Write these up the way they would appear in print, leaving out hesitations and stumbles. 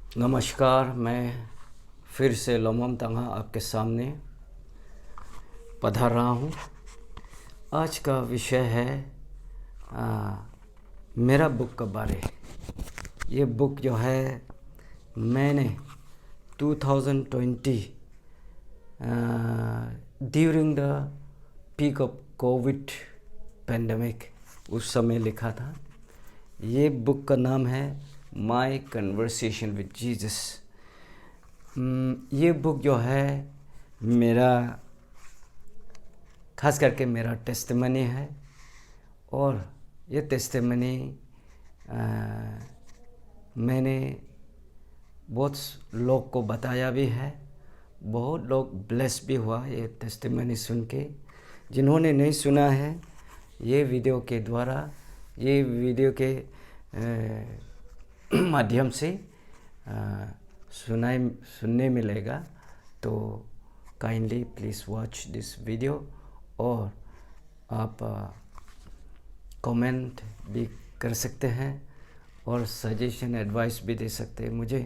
नमस्कार। मैं फिर से लोमम तंगा आपके सामने पधार रहा हूँ। आज का विषय है मेरा बुक का बारे। ये बुक जो है मैंने 2020 during the peak of Covid pandemic उस समय लिखा था। ये बुक का नाम है माई कन्वर्सेशन विद जीसस। ये बुक जो है मेरा खास करके मेरा टेस्टिमनी है, और ये टेस्टिमनी मैंने बहुत लोग को बताया भी है। बहुत लोग ब्लेस भी हुआ ये टेस्टिमनी सुन के। जिन्होंने नहीं सुना है, ये वीडियो के द्वारा, ये वीडियो के माध्यम से सुनने मिलेगा। तो kindly please watch this video, और आप कमेंट भी कर सकते हैं और सजेशन एडवाइस भी दे सकते हैं मुझे।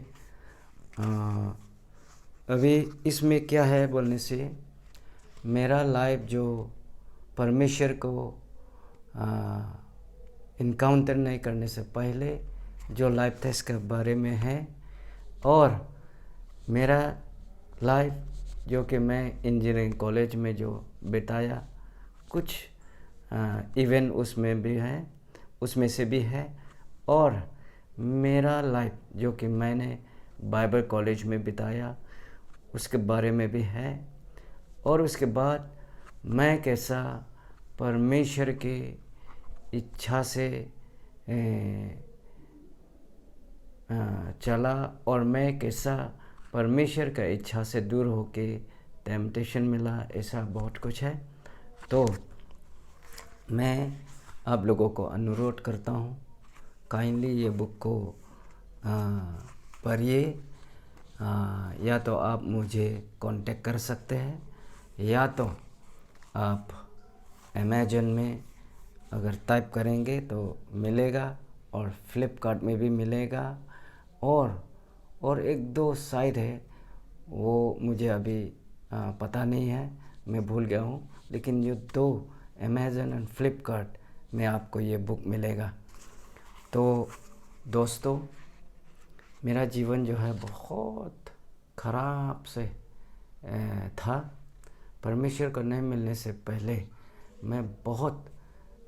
अभी इसमें क्या है बोलने से, मेरा लाइफ जो परमेश्वर को इनकाउंटर नहीं करने से पहले जो लाइफ था इसके बारे में है, और मेरा लाइफ जो कि मैं इंजीनियरिंग कॉलेज में जो बिताया, कुछ इवेंट उसमें भी है, उसमें से भी है, और मेरा लाइफ जो कि मैंने बाइबल कॉलेज में बिताया उसके बारे में भी है। और उसके बाद मैं कैसा परमेश्वर की इच्छा से चला, और मैं कैसा परमेश्वर का इच्छा से दूर होके टेम्पटेशन मिला, ऐसा बहुत कुछ है। तो मैं आप लोगों को अनुरोध करता हूँ, काइंडली ये बुक को पढ़िए। या तो आप मुझे कांटेक्ट कर सकते हैं, या तो आप अमेज़न में अगर टाइप करेंगे तो मिलेगा, और फ्लिपकार्ट में भी मिलेगा, और एक दो साइट है वो मुझे अभी पता नहीं है, मैं भूल गया हूँ, लेकिन ये दो अमेज़न और फ्लिपकार्ट में आपको ये बुक मिलेगा। तो दोस्तों, मेरा जीवन जो है बहुत ख़राब से था। परमेश्वर को नहीं मिलने से पहले मैं बहुत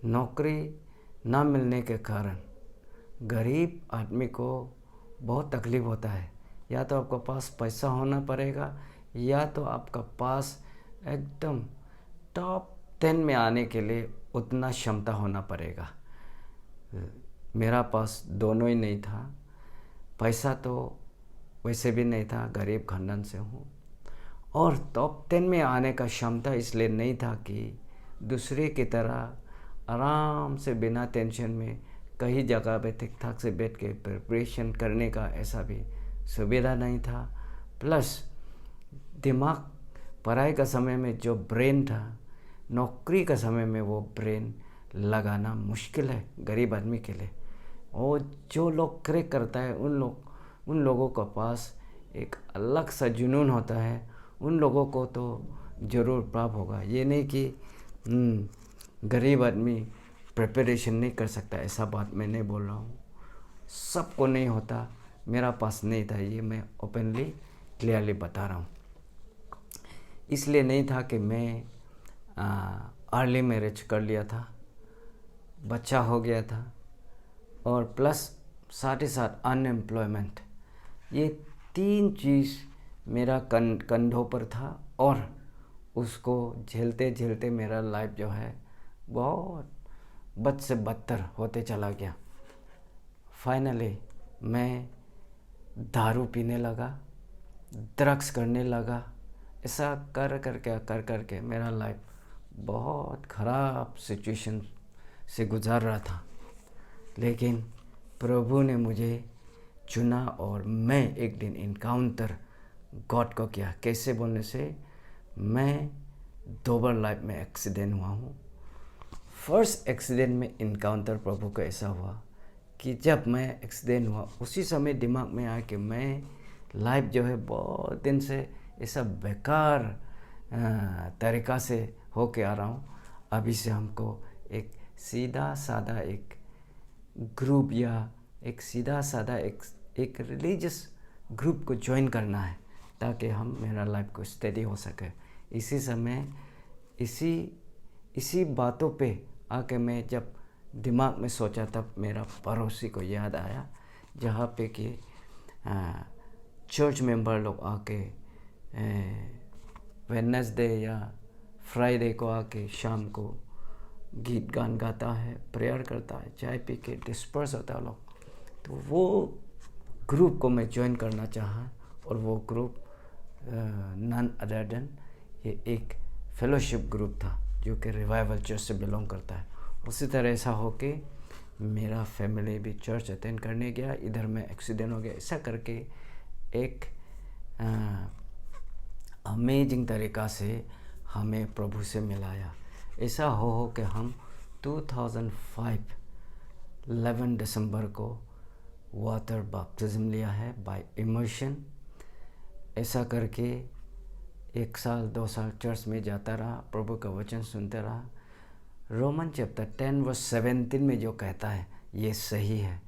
नौकरी ना मिलने के कारण, गरीब आदमी को बहुत तकलीफ़ होता है। या तो आपका पास पैसा होना पड़ेगा, या तो आपका पास एकदम टॉप 10 में आने के लिए उतना क्षमता होना पड़ेगा। मेरा पास दोनों ही नहीं था। पैसा तो वैसे भी नहीं था, गरीब खानदान से हूँ, और टॉप 10 में आने का क्षमता इसलिए नहीं था कि दूसरे की तरह आराम से बिना टेंशन में कहीं जगह पे ठीक ठाक से बैठ के प्रिपरेशन करने का ऐसा भी सुविधा नहीं था। प्लस दिमाग पढ़ाई का समय में जो ब्रेन था, नौकरी का समय में वो ब्रेन लगाना मुश्किल है गरीब आदमी के लिए। और जो लोग क्रैक करता है उन लोगों के पास एक अलग सा जुनून होता है। उन लोगों को तो ज़रूर प्राप्त होगा। ये नहीं कि गरीब आदमी प्रिपरेशन नहीं कर सकता, ऐसा बात मैं नहीं बोल रहा हूँ। सबको नहीं होता, मेरा पास नहीं था, ये मैं ओपनली क्लियरली बता रहा हूँ। इसलिए नहीं था कि मैं अर्ली मैरिज कर लिया था, बच्चा हो गया था, और प्लस साथ ही साथ अनएम्प्लॉयमेंट। ये तीन चीज़ मेरा कंधों पर था, और उसको झेलते झेलते मेरा लाइफ जो है बहुत बद से बदतर होते चला गया। फाइनली मैं दारू पीने लगा, ड्रग्स करने लगा। ऐसा कर करके मेरा लाइफ बहुत ख़राब सिचुएशन से गुजार रहा था। लेकिन प्रभु ने मुझे चुना, और मैं एक दिन इनकाउंटर गॉड को किया। कैसे बोलने से, मैं 2 बार लाइफ में एक्सीडेंट हुआ हूँ। फर्स्ट एक्सीडेंट में इनकाउंटर प्रभु को ऐसा हुआ कि जब मैं एक्सीडेंट हुआ उसी समय दिमाग में आया कि मैं लाइफ जो है बहुत दिन से ऐसा बेकार तरीक़ा से होके आ रहा हूँ। अभी से हमको एक सीधा साधा एक ग्रुप या एक सीधा साधा एक रिलीजियस ग्रुप को ज्वाइन करना है ताकि हम मेरा लाइफ को स्टेडी हो सके। इसी समय इसी बातों पे आके मैं जब दिमाग में सोचा तब मेरा पड़ोसी को याद आया जहाँ पे कि चर्च मेंबर लोग आके वेडनेसडे या फ्राइडे को आके शाम को गीत गान गाता है, प्रेयर करता है, चाय पी के डिस्पर्स होता है लोग। तो वो ग्रुप को मैं ज्वाइन करना चाहा और वो ग्रुप नन अदर देन ये एक फेलोशिप ग्रुप था जो कि रिवाइवल चर्च से बिलोंग करता है। उसी तरह ऐसा हो के मेरा फैमिली भी चर्च अटेंड करने गया, इधर में एक्सीडेंट हो गया। ऐसा करके एक अमेजिंग तरीक़ा से हमें प्रभु से मिलाया। ऐसा हो के हम 2005 11 दिसंबर को वाटर बैप्टिज्म लिया है बाय इमर्शन। ऐसा करके 1 साल 2 साल चर्च में जाता रहा, प्रभु का वचन सुनते रहा। रोमन चैप्टर 10 वर्स 17 में जो कहता है ये सही है,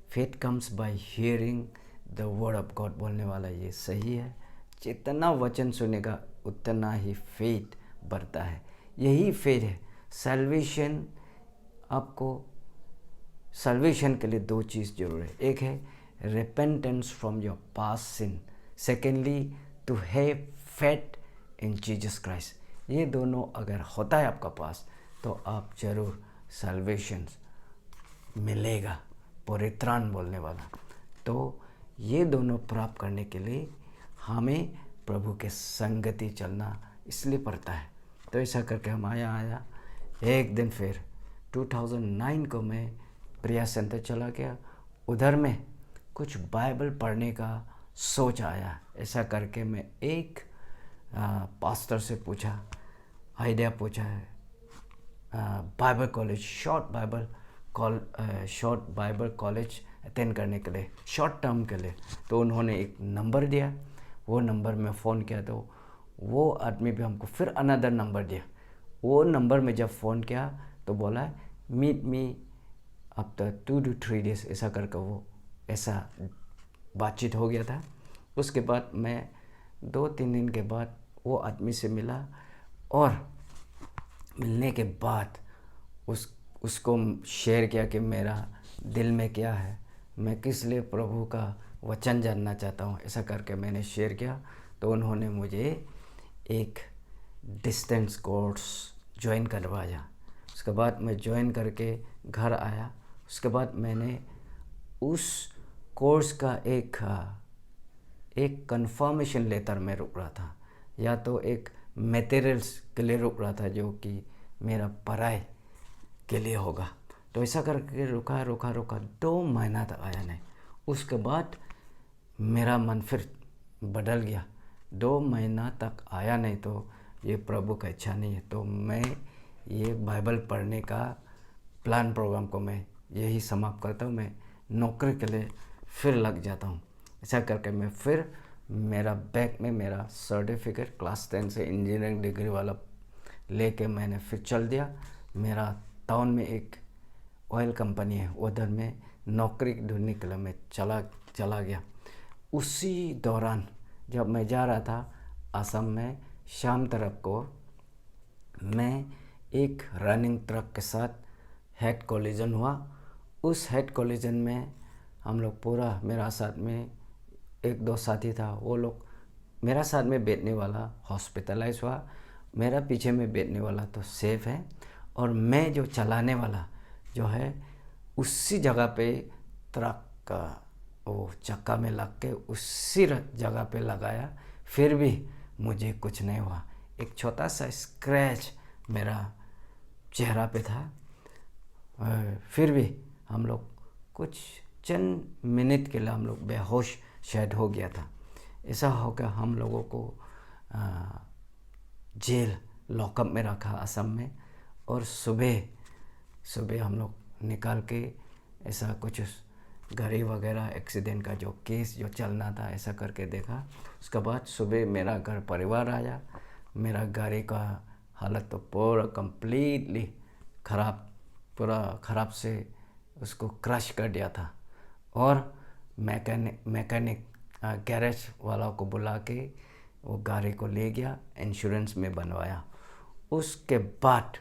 faith comes by hearing the word of God बोलने वाला ये सही है। जितना वचन सुनेगा उतना ही फेथ बढ़ता है। यही फेथ है सैल्वेशन। आपको सैल्वेशन के लिए 2 चीज़ जरूर है। एक है repentance from your past sin, secondly to have faith in Jesus Christ. ये दोनों अगर होता है आपका पास तो आप जरूर सैल्वेशन मिलेगा, परित्राण बोलने वाला। तो ये दोनों प्राप्त करने के लिए हमें प्रभु के संगति चलना इसलिए पड़ता है। तो ऐसा करके हम आया एक दिन फिर 2009 को मैं प्रेयर सेंटर चला गया। उधर में कुछ बाइबल पढ़ने का सोच आया। ऐसा करके मैं एक पास्टर से पूछा, आइडिया पूछा है Bible college short Bible college attend करने के लिए शॉर्ट टर्म के लिए। तो उन्होंने एक नंबर दिया, वो नंबर में फ़ोन किया तो वो आदमी भी हमको फिर अनदर नंबर दिया। वो नंबर में जब फ़ोन किया तो बोला meet me after 2 to 3 days। ऐसा करके वो ऐसा बातचीत हो गया था। उसके बाद मैं 2-3 दिन के बाद वो आदमी से मिला और मिलने के बाद उसको शेयर किया कि मेरा दिल में क्या है, मैं किस लिए प्रभु का वचन जानना चाहता हूँ। ऐसा करके मैंने शेयर किया तो उन्होंने मुझे एक डिस्टेंस कोर्स ज्वाइन करवाया। उसके बाद मैं ज्वाइन करके घर आया। उसके बाद मैंने उस कोर्स का एक कंफर्मेशन लेटर में रुक रहा था, या तो एक मटेरियल्स के लिए रुक रहा था जो कि मेरा पढ़ाई के लिए होगा। तो ऐसा करके रुका 2 महीना तक आया नहीं। उसके बाद मेरा मन फिर बदल गया। 2 महीना तक आया नहीं तो ये प्रभु का इच्छा नहीं है। तो मैं ये बाइबल पढ़ने का प्लान प्रोग्राम को मैं यही समाप्त करता हूँ। मैं नौकरी के लिए फिर लग जाता हूँ। ऐसा करके मैं फिर मेरा बैग में मेरा सर्टिफिकेट क्लास 10 से इंजीनियरिंग डिग्री वाला लेके मैंने फिर चल दिया। मेरा टाउन में एक ऑयल कंपनी है, उधर में नौकरी ढूंढने के लिए मैं चला गया। उसी दौरान जब मैं जा रहा था असम में, शाम तरफ को मैं एक रनिंग ट्रक के साथ हेड कोलिजन हुआ। उस हेड कोलिजन में हम लोग पूरा, मेरा साथ में 1-2 साथी था, वो लोग मेरा साथ में बैठने वाला हॉस्पिटलाइज हुआ, मेरा पीछे में बैठने वाला तो सेफ है, और मैं जो चलाने वाला जो है उसी जगह पे ट्रक का वो चक्का में लग के उसी जगह पे लगाया। फिर भी मुझे कुछ नहीं हुआ। एक छोटा सा स्क्रैच मेरा चेहरा पे था। फिर भी हम लोग कुछ चंद मिनट के लिए हम लोग बेहोश शायद हो गया था। ऐसा होकर हम लोगों को जेल लॉकअप में रखा असम में, और सुबह हम लोग निकाल के ऐसा कुछ गाड़ी वगैरह एक्सीडेंट का जो केस जो चलना था ऐसा करके देखा। उसके बाद सुबह मेरा घर परिवार आया, मेरा गाड़ी का हालत तो पूरा कम्प्लीटली ख़राब, पूरा ख़राब से उसको क्रश कर दिया था। और मैकेनिक गैरेज वाला को बुला के वो गाड़ी को ले गया, इंश्योरेंस में बनवाया। उसके बाद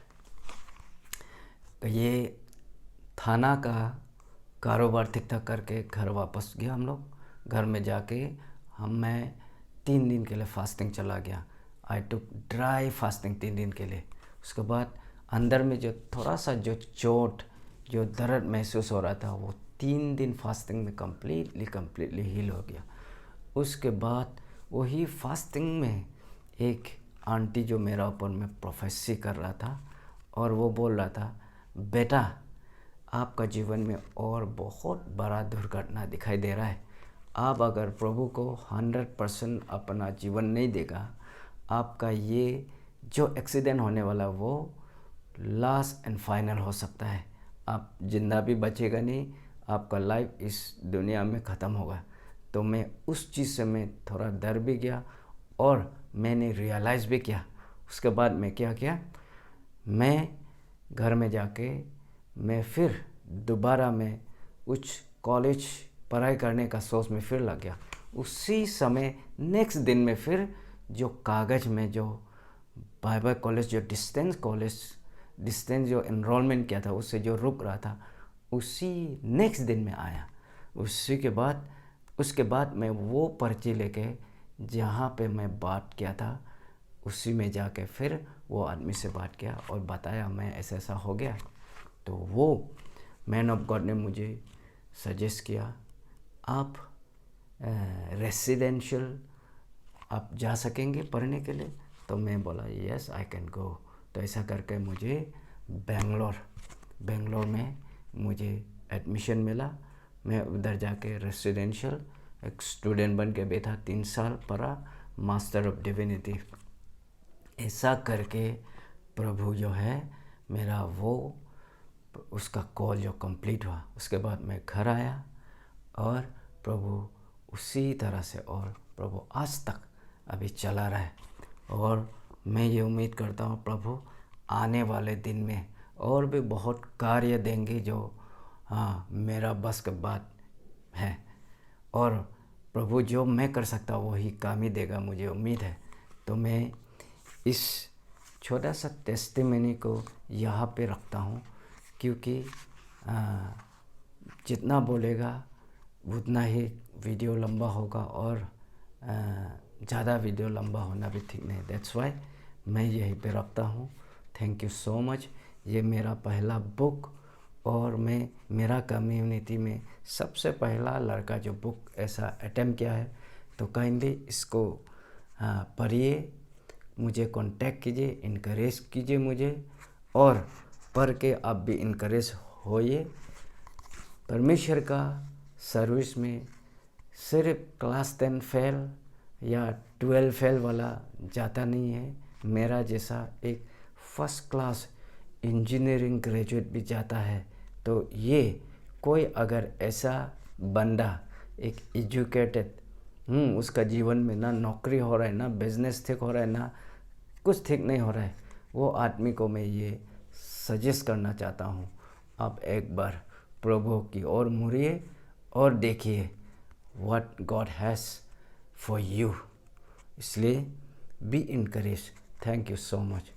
ये थाना का कारोबार ठीक ठाक करके घर वापस गया। हम लोग घर में जाके मैं 3 दिन के लिए फास्टिंग चला गया। आई टुक ड्राई फास्टिंग 3 दिन के लिए। उसके बाद अंदर में जो थोड़ा सा जो चोट, जो दर्द महसूस हो रहा था, वो 3 दिन फास्टिंग में कम्प्लीटली हील हो गया। उसके बाद वही फास्टिंग में एक आंटी जो मेरा ऊपर में प्रोफेसी कर रहा था, और वो बोल रहा था, बेटा आपका जीवन में और बहुत बड़ा दुर्घटना दिखाई दे रहा है। आप अगर प्रभु को 100% अपना जीवन नहीं देगा, आपका ये जो एक्सीडेंट होने वाला वो लास्ट एंड फाइनल हो सकता है। आप जिंदा भी बचेगा नहीं, आपका लाइफ इस दुनिया में ख़त्म होगा। तो मैं उस चीज़ से मैं थोड़ा डर भी गया और मैंने रियलाइज़ भी किया। उसके बाद मैं क्या किया, मैं घर में जाके मैं फिर दोबारा मैं उच्च कॉलेज पढ़ाई करने का सोच में फिर लग गया। उसी समय नेक्स्ट दिन में फिर जो कागज़ में जो बाइबल कॉलेज जो डिस्टेंस जो एनरोलमेंट किया था उससे जो रुक रहा था, उसी नेक्स्ट दिन में आया। उसके बाद मैं वो पर्ची लेके जहाँ पे मैं बात किया था उसी में जाके फिर वो आदमी से बात किया और बताया मैं ऐसा हो गया। तो वो मैन ऑफ गॉड ने मुझे सजेस्ट किया, आप रेसिडेंशियल आप जा सकेंगे पढ़ने के लिए। तो मैं बोला यस आई कैन गो। तो ऐसा करके मुझे बेंगलोर में मुझे एडमिशन मिला। मैं उधर जाके रेसिडेंशियल एक स्टूडेंट बन के बैठा, 3 साल पढ़ा, मास्टर ऑफ डिविनिटी। ऐसा करके प्रभु जो है मेरा वो उसका कॉल जो कंप्लीट हुआ। उसके बाद मैं घर आया और प्रभु उसी तरह से, और प्रभु आज तक अभी चला रहा है। और मैं ये उम्मीद करता हूँ प्रभु आने वाले दिन में और भी बहुत कार्य देंगे जो मेरा बस के बात है। और प्रभु जो मैं कर सकता हूँ वही काम ही देगा, मुझे उम्मीद है। तो मैं इस छोटा सा टेस्टिमनी को यहाँ पे रखता हूँ, क्योंकि जितना बोलेगा उतना ही वीडियो लंबा होगा, और ज़्यादा वीडियो लंबा होना भी ठीक नहीं। दैट्स वाई मैं यहीं पे रखता हूँ। Thank you so much. ये मेरा पहला बुक, और मैं मेरा कम्युनिटी में सबसे पहला लड़का जो बुक ऐसा अटेम्प्ट किया है। तो काइंडली इसको पढ़िए, मुझे कांटेक्ट कीजिए, इनकरेज कीजिए मुझे, और पढ़ के आप भी इनकरेज होइए। परमेश्वर का सर्विस में सिर्फ क्लास 10 फेल या 12 फेल वाला जाता नहीं है। मेरा जैसा एक फर्स्ट क्लास इंजीनियरिंग ग्रेजुएट भी जाता है। तो ये कोई अगर ऐसा बंदा एक एजुकेटेड उसका जीवन में ना नौकरी हो रहा है, ना बिजनेस ठीक हो रहा है, ना कुछ ठीक नहीं हो रहा है, वो आदमी को मैं ये सजेस्ट करना चाहता हूँ, आप एक बार प्रभु की ओर मुड़िए और देखिए what God has for you. इसलिए be encourage. Thank you so much.